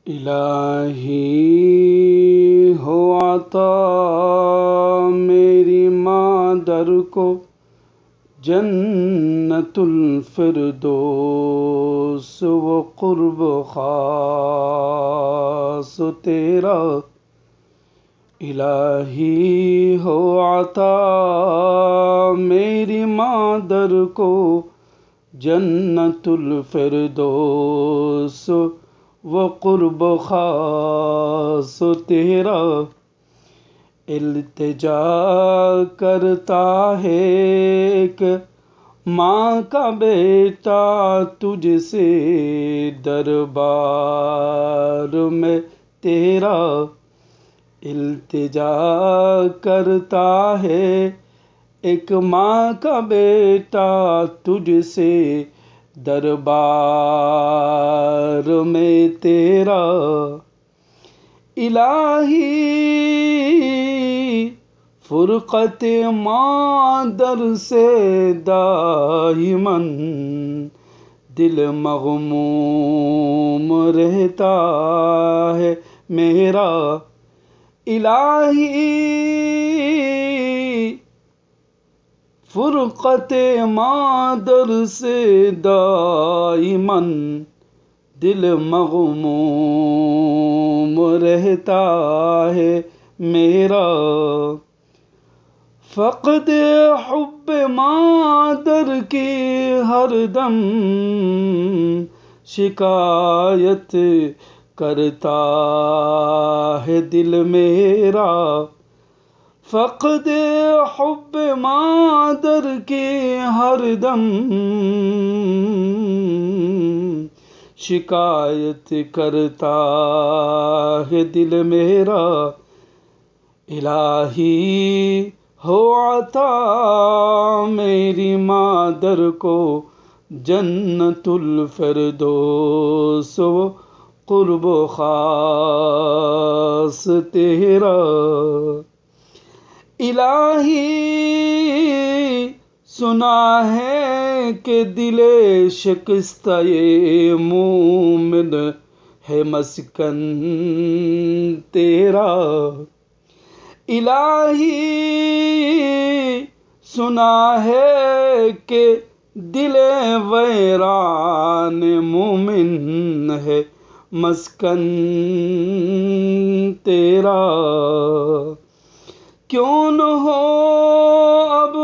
الہی ہو عطا میری مادر کو جنت الفردوس و قرب خاص تیرا۔ الہی ہو عطا میری مادر کو جنت الفردوس وہ قرب خاص تیرا۔ التجا کرتا ہے ایک ماں کا بیٹا تجھ سے دربار میں تیرا۔ التجا کرتا ہے ایک ماں کا بیٹا تجھ سے دربار میں تیرا۔ الہی فرقت مادر سے دائماً دل مغموم رہتا ہے میرا۔ الہی فرقت مادر سے دائماً دل مغموم رہتا ہے میرا۔ فقد حب مادر کی ہر دم شکایت کرتا ہے دل میرا۔ فقد حب مادر کی ہر دم شکایت کرتا ہے دل میرا۔ الہی ہو عطا میری مادر کو جنت الفردوس و قرب خاص تیرا۔ الہی سنا ہے کہ دل شکستہ مومن ہے مسکن تیرا۔ الہی سنا ہے کہ دل ویران مومن ہے مسکن تیرا۔ کیوں نہ ہو اب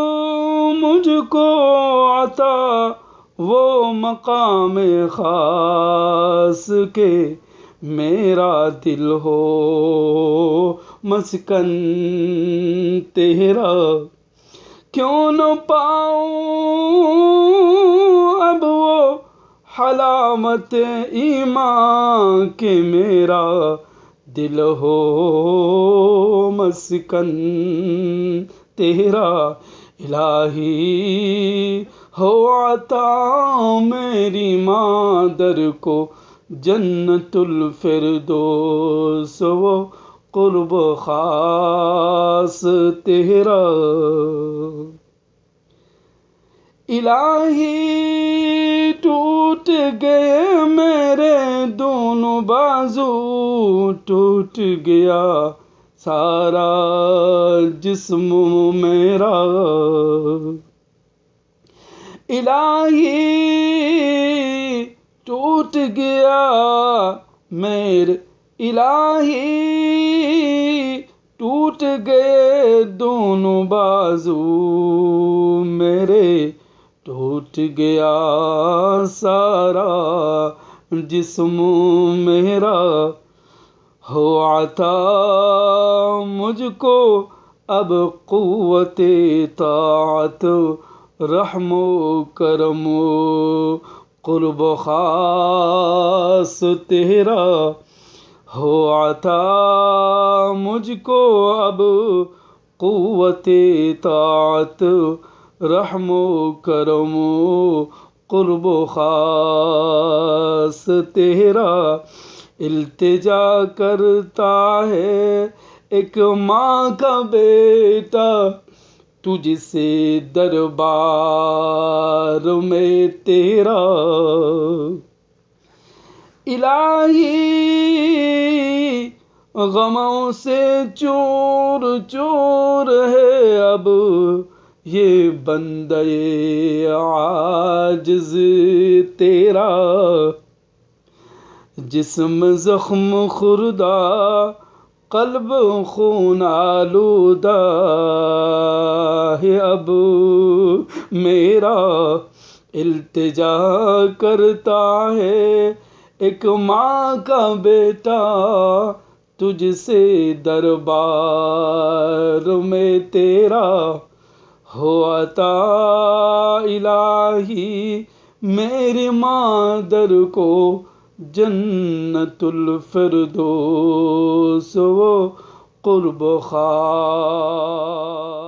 مجھ کو عطا وہ مقام خاص کہ میرا دل ہو مسکن تیرا۔ کیوں نہ پاؤں اب وہ حلاوت ایمان کہ میرا دل ہو مسکن تیرا۔ الہی ہو عطا میری مادر کو جنت الفردوس و قرب خاص تیرا۔ الہی ٹوٹ گئے میرے دونوں بازو، ٹوٹ گیا سارا جسم میرا۔ الہی ٹوٹ گیا میرے، الہی ٹوٹ گئے دونوں بازو میرے، ٹوٹ گیا سارا جسم میرا۔ ہو عطا مجھ کو اب قوت طاعت، رحم و کرم و قرب خاص تیرا۔ ہو عطا مجھ کو اب قوت طاعت، رحم و کرم و قرب خاص تیرا۔ التجا کرتا ہے ایک ماں کا بیٹا تجھ سے دربار میں تیرا۔ الہی غموں سے چور چور ہے اب یہ بندے عاجز تیرا، جسم زخم خوردہ قلب خون آلودہ ہے اب میرا، التجا کرتا ہے ایک ماں کا بیٹا تجھ سے دربار میں تیرا، ہو عطا الہی میری مادر کو جنت الفردوس و قرب خواہ۔